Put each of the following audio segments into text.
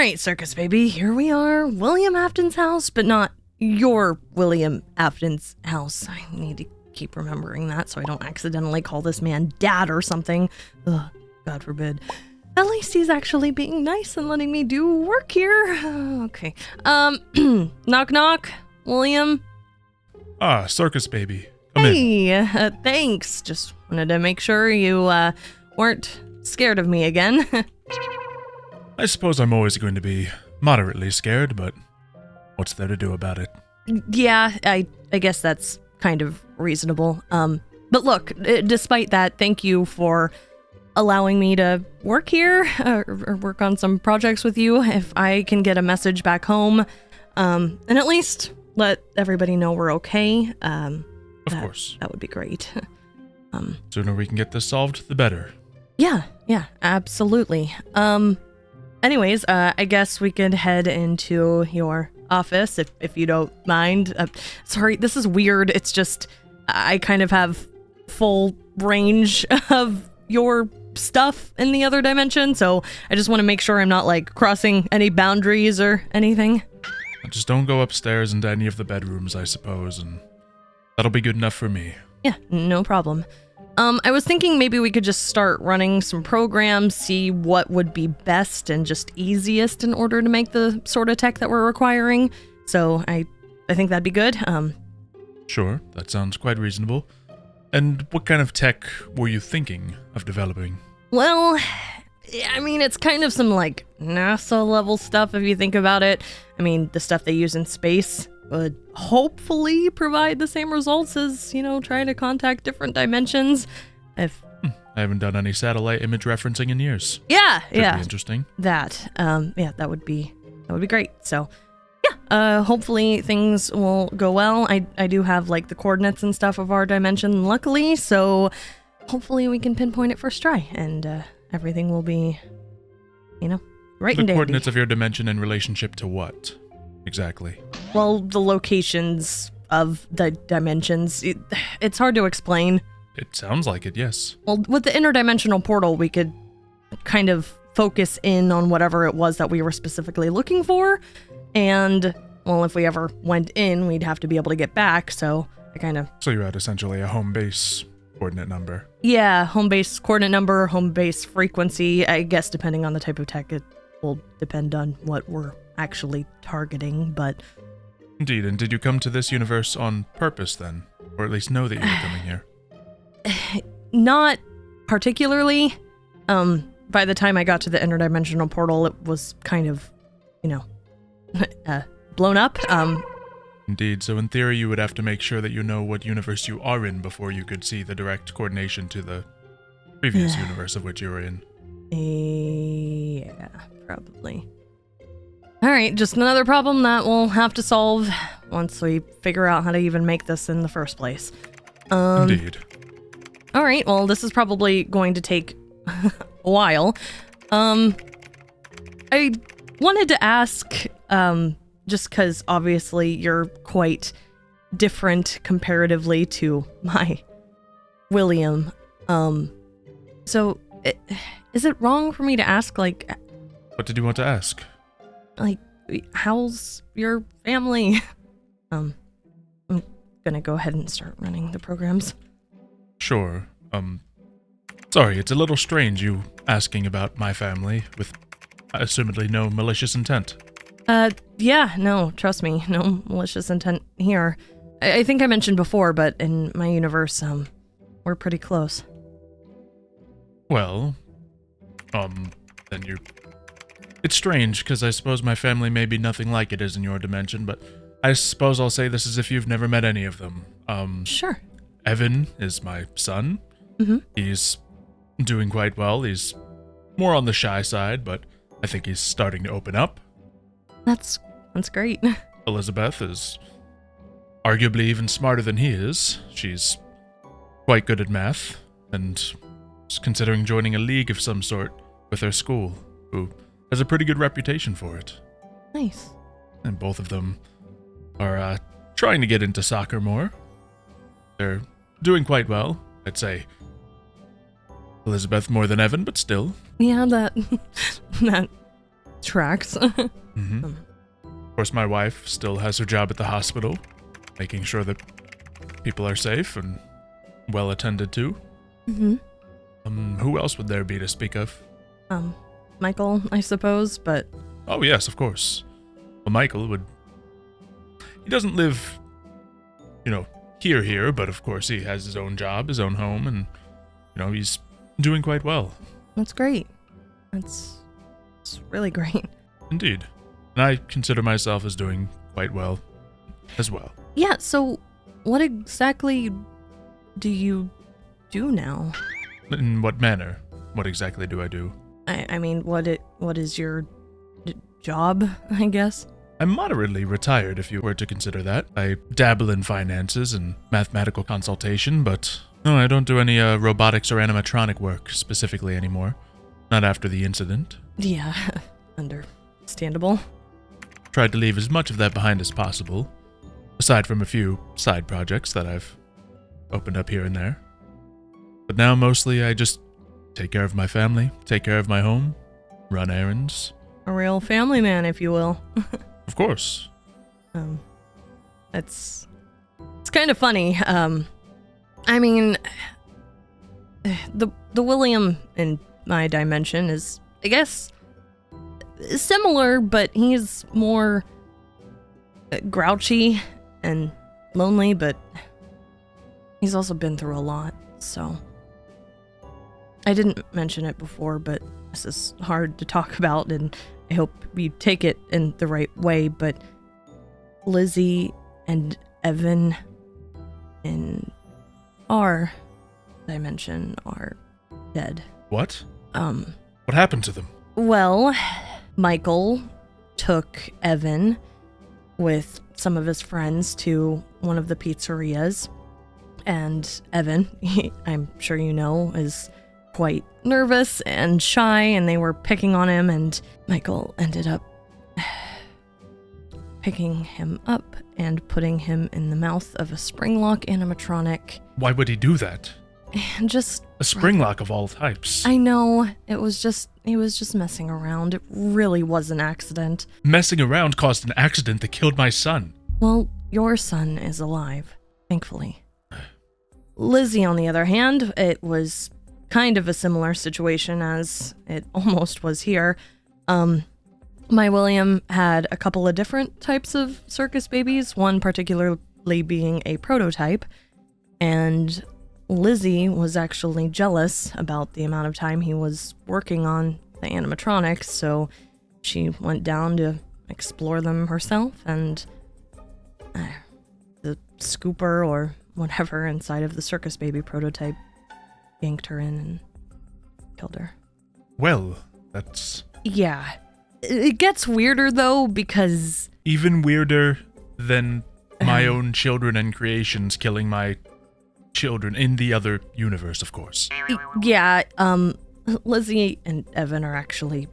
right, Circus baby, here we are, William Afton's house, but not your William Afton's house. I need to keep remembering that so I don't accidentally call this man dad or something. Ugh, God forbid. At least he's actually being nice and letting me do work here. Okay. Knock knock, William. Ah, Circus baby. Come in. Hey, thanks. Just wanted to make sure you weren't scared of me again. I suppose I'm always going to be moderately scared, but what's there to do about it? Yeah, I guess that's kind of reasonable. But look, despite that, thank you for allowing me to work here or work on some projects with you. If I can get a message back home, and at least let everybody know we're okay. Of course. That would be great. Sooner we can get this solved, the better. Yeah, absolutely. Anyways, I guess we could head into your office if you don't mind. Sorry, this is weird. It's just I kind of have full range of your stuff in the other dimension, so I just want to make sure I'm not like crossing any boundaries or anything. Just don't go upstairs into any of the bedrooms, I suppose, and that'll be good enough for me. Yeah, no problem. I was thinking maybe we could just start running some programs, see what would be best and just easiest in order to make the sort of tech that we're requiring. So I think that'd be good. Sure, that sounds quite reasonable. And what kind of tech were you thinking of developing? Well, I mean, it's kind of some like NASA level stuff if you think about it. I mean, the stuff they use in space would hopefully provide the same results as, trying to contact different dimensions. I haven't done any satellite image referencing in years. Yeah. Could be interesting. That would be great. So, yeah, hopefully things will go well. I do have like the coordinates and stuff of our dimension, luckily, so hopefully we can pinpoint it first try and everything will be, right and dandy. The coordinates of your dimension in relationship to what? Exactly. Well, the locations of the dimensions. It's hard to explain. It sounds like it, yes. Well, with the interdimensional portal, we could kind of focus in on whatever it was that we were specifically looking for. And, well, if we ever went in, we'd have to be able to get back, so I kind of... So you're at essentially a home base coordinate number. Yeah, home base coordinate number, home base frequency. I guess depending on the type of tech, it will depend on what we're actually targeting, but... Indeed, and did you come to this universe on purpose then? Or at least know that you were coming here? Not particularly. By the time I got to the interdimensional portal, it was kind of, blown up. Indeed, so in theory you would have to make sure that you know what universe you are in before you could see the direct coordination to the previous universe of which you were in. Yeah, probably. Alright, just another problem that we'll have to solve once we figure out how to even make this in the first place. Indeed. Alright, well, this is probably going to take a while. I wanted to ask, just because obviously you're quite different comparatively to my William. So, is it wrong for me to ask, like... What did you want to ask? Like, how's your family? I'm gonna go ahead and start running the programs. Sure. Sorry, it's a little strange you asking about my family with assumedly no malicious intent. Yeah, no, trust me, no malicious intent here. I think I mentioned before, but in my universe, we're pretty close. Well, then you're... It's strange, because I suppose my family may be nothing like it is in your dimension, but I suppose I'll say this as if you've never met any of them. Sure. Evan is my son. Mm-hmm. He's doing quite well. He's more on the shy side, but I think he's starting to open up. That's great. Elizabeth is arguably even smarter than he is. She's quite good at math, and is considering joining a league of some sort with her school, who has a pretty good reputation for it. Nice. And both of them are trying to get into soccer more. They're doing quite well, I'd say. Elizabeth more than Evan, but still. Yeah, that tracks. Mm-hmm. Of course, my wife still has her job at the hospital, making sure that people are safe and well attended to. Mm-hmm. Who else would there be to speak of? Michael, I suppose, but... Oh, yes, of course. Well, Michael would... He doesn't live, here, but of course he has his own job, his own home, and, he's doing quite well. That's great. It's really great. Indeed. And I consider myself as doing quite well as well. Yeah, so what exactly do you do now? In what manner? What exactly do I do? I mean, what is your job, I guess? I'm moderately retired, if you were to consider that. I dabble in finances and mathematical consultation, but no, I don't do any robotics or animatronic work specifically anymore. Not after the incident. Yeah, understandable. Tried to leave as much of that behind as possible, aside from a few side projects that I've opened up here and there. But now mostly I just take care of my family, take care of my home, run errands. A real family man, if you will. Of course. It's kind of funny. I mean, the William in my dimension is, I guess, similar, but he's more grouchy and lonely, but he's also been through a lot, so... I didn't mention it before, but this is hard to talk about, and I hope you take it in the right way, but Lizzie and Evan in our dimension are dead. What? What happened to them? Well, Michael took Evan with some of his friends to one of the pizzerias, and Evan, I'm sure you know, is quite nervous and shy, and they were picking on him, and Michael ended up picking him up and putting him in the mouth of a springlock animatronic. Why would he do that? And just... A springlock of all types. I know, he was just messing around. It really was an accident. Messing around caused an accident that killed my son. Well, your son is alive, thankfully. Lizzie, on the other hand, it was kind of a similar situation as it almost was here. My William had a couple of different types of circus babies, one particularly being a prototype, and Lizzie was actually jealous about the amount of time he was working on the animatronics, so she went down to explore them herself, and the scooper or whatever inside of the circus baby prototype yanked her in and killed her. Well, that's... Yeah. It gets weirder, though, because... Even weirder than my own children and creations killing my children in the other universe, of course. Yeah, Lizzie and Evan are actually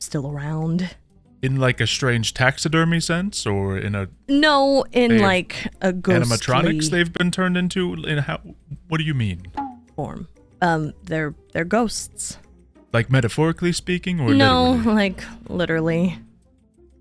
still around. In like a strange taxidermy sense, or in a... No, in like a ghostly... Animatronics they've been turned into? In how? What do you mean? Form. They're ghosts. Like metaphorically speaking, or no, literally? like literally,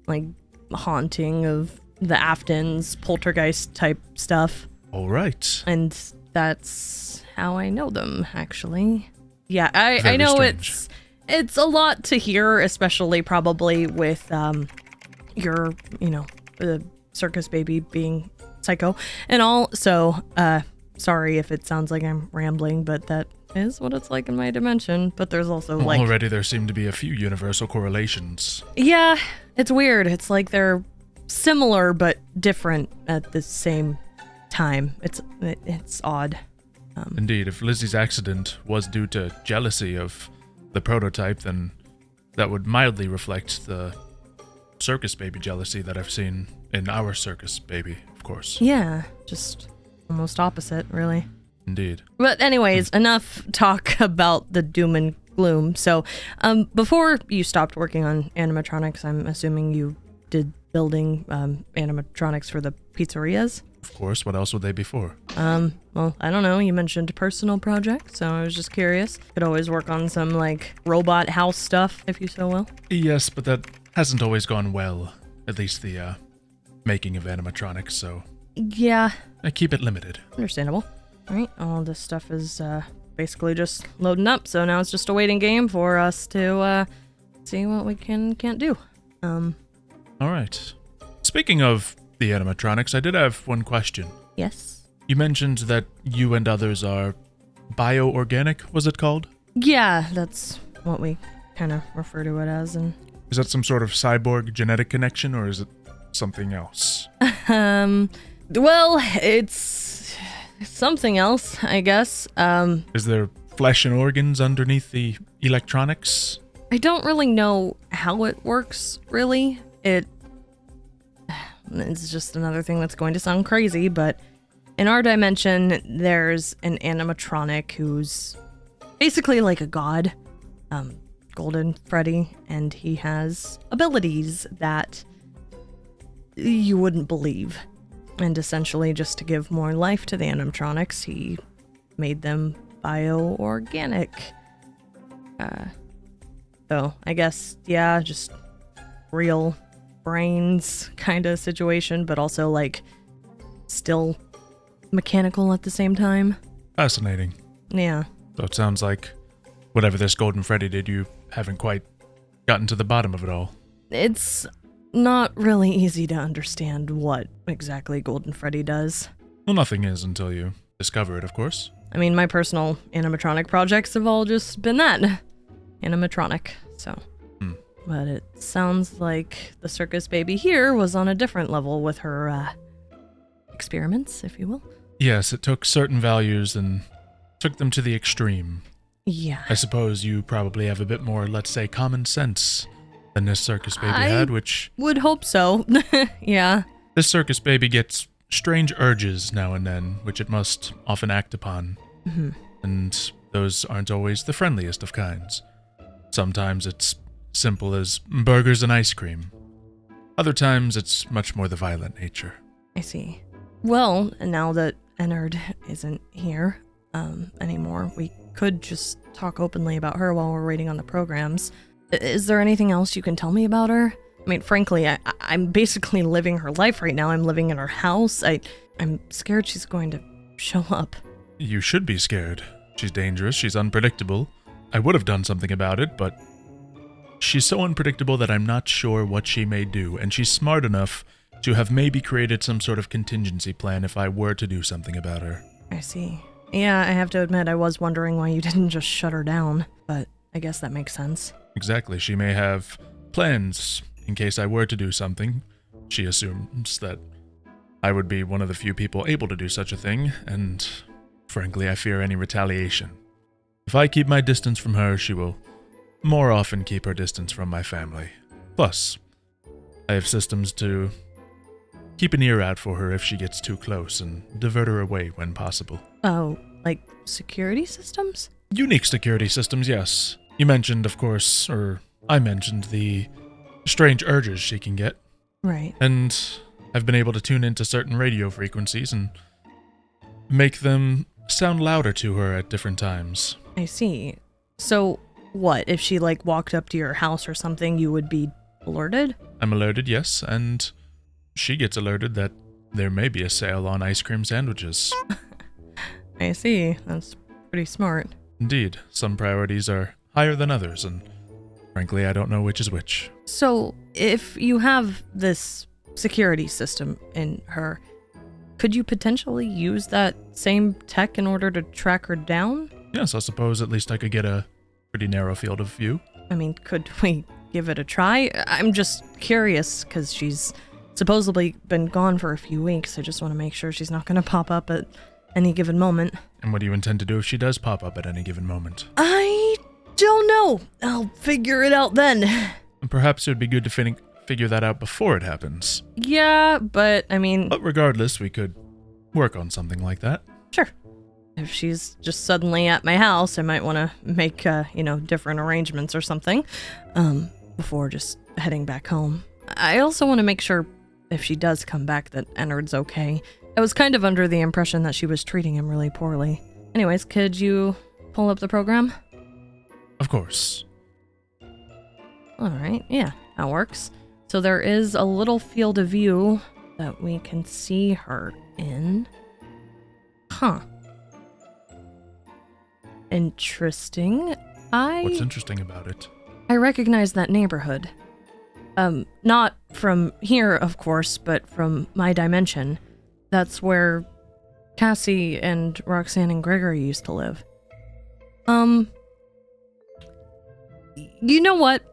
like haunting of the Aftons, poltergeist type stuff. All right. And that's how I know them, actually. Yeah, I know strange. it's a lot to hear, especially probably with your, the circus baby being psycho and all. So, sorry if it sounds like I'm rambling, but that is what it's like in my dimension. But there's also like... Already there seem to be a few universal correlations. Yeah, it's weird. It's like they're similar but different at the same time. It's odd. Indeed, if Lizzie's accident was due to jealousy of the prototype, then that would mildly reflect the circus baby jealousy that I've seen in our circus baby, of course. Yeah, just almost opposite, really. Indeed. But anyways, enough talk about the doom and gloom. So, before you stopped working on animatronics, I'm assuming you did building animatronics for the pizzerias? Of course, what else would they be for? Well, I don't know. You mentioned personal projects, so I was just curious. Could always work on some, like, robot house stuff, if you so will. Yes, but that hasn't always gone well. At least the, making of animatronics, so Yeah, I keep it limited. understandable. All right, all this stuff is, basically just loading up, so now it's just a waiting game for us to, see what we can't do. All right. Speaking of the animatronics, I did have one question. Yes? You mentioned that you and others are bioorganic, was it called? Yeah, that's what we kind of refer to it as, and... Is that some sort of cyborg genetic connection, or is it something else? Well, it's something else, I guess. Is there flesh and organs underneath the electronics? I don't really know how it works, really. It's just another thing that's going to sound crazy, but in our dimension, there's an animatronic who's basically like a god, Golden Freddy, and he has abilities that you wouldn't believe. And essentially, just to give more life to the animatronics, he made them bioorganic. So I guess, yeah, just real brains kind of situation, but also like still mechanical at the same time. Fascinating. Yeah. So it sounds like whatever this Golden Freddy did, you haven't quite gotten to the bottom of it all. It's not really easy to understand what exactly Golden Freddy does. Well, nothing is until you discover it, of course. I mean, my personal animatronic projects have all just been that. Animatronic, so. But it sounds like the circus baby here was on a different level with her, experiments, if you will. Yes, it took certain values and took them to the extreme. Yeah. I suppose you probably have a bit more, let's say, common sense than this circus baby had, which... would hope so. Yeah. This circus baby gets strange urges now and then, which it must often act upon. Mm-hmm. And those aren't always the friendliest of kinds. Sometimes it's simple as burgers and ice cream. Other times it's much more the violent nature. I see. Well, now that Ennard isn't here anymore, we could just talk openly about her while we're waiting on the programs. Is there anything else you can tell me about her? I mean, frankly, I'm basically living her life right now. I'm living in her house. I'm scared she's going to show up. You should be scared. She's dangerous. She's unpredictable. I would have done something about it, but she's so unpredictable that I'm not sure what she may do, and she's smart enough to have maybe created some sort of contingency plan if I were to do something about her. I see. Yeah, I have to admit, I was wondering why you didn't just shut her down, but I guess that makes sense. Exactly. She may have plans in case I were to do something. She assumes that I would be one of the few people able to do such a thing, and frankly, I fear any retaliation. If I keep my distance from her, she will more often keep her distance from my family. Plus, I have systems to keep an ear out for her if she gets too close and divert her away when possible. Oh, like security systems? Unique security systems, yes. You mentioned, of course, or I mentioned the strange urges she can get. Right. And I've been able to tune into certain radio frequencies and make them sound louder to her at different times. I see. So, what, if she, like, walked up to your house or something, you would be alerted? I'm alerted, yes, and she gets alerted that there may be a sale on ice cream sandwiches. I see. That's pretty smart. Indeed, some priorities are higher than others, and frankly, I don't know which is which. So, if you have this security system in her, could you potentially use that same tech in order to track her down? Yes, I suppose at least I could get a pretty narrow field of view. I mean, could we give it a try? I'm just curious, because she's supposedly been gone for a few weeks. I just want to make sure she's not going to pop up at any given moment. And what do you intend to do if she does pop up at any given moment? I don't know. I'll figure it out then. And perhaps it would be good to figure that out before it happens. Yeah, but I mean... But regardless, we could work on something like that. Sure. If she's just suddenly at my house, I might want to make, different arrangements or something, before just heading back home. I also want to make sure, if she does come back, that Ennard's okay. I was kind of under the impression that she was treating him really poorly. Anyways, could you pull up the program? Of course. Alright, yeah, that works. So there is a little field of view that we can see her in. Huh. Interesting. What's interesting about it? I recognize that neighborhood. Not from here, of course, but from my dimension. That's where Cassie and Roxanne and Gregory used to live. You know what?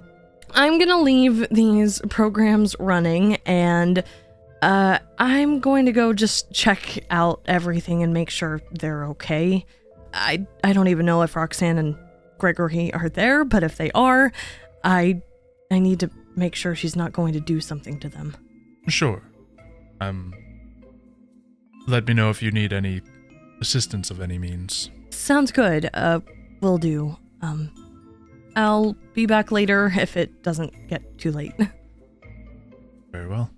I'm gonna leave these programs running, and I'm going to go just check out everything and make sure they're okay. I don't even know if Roxanne and Gregory are there, but if they are, I need to make sure she's not going to do something to them. Sure. Let me know if you need any assistance of any means. Sounds good. Will do. I'll be back later if it doesn't get too late. Very well.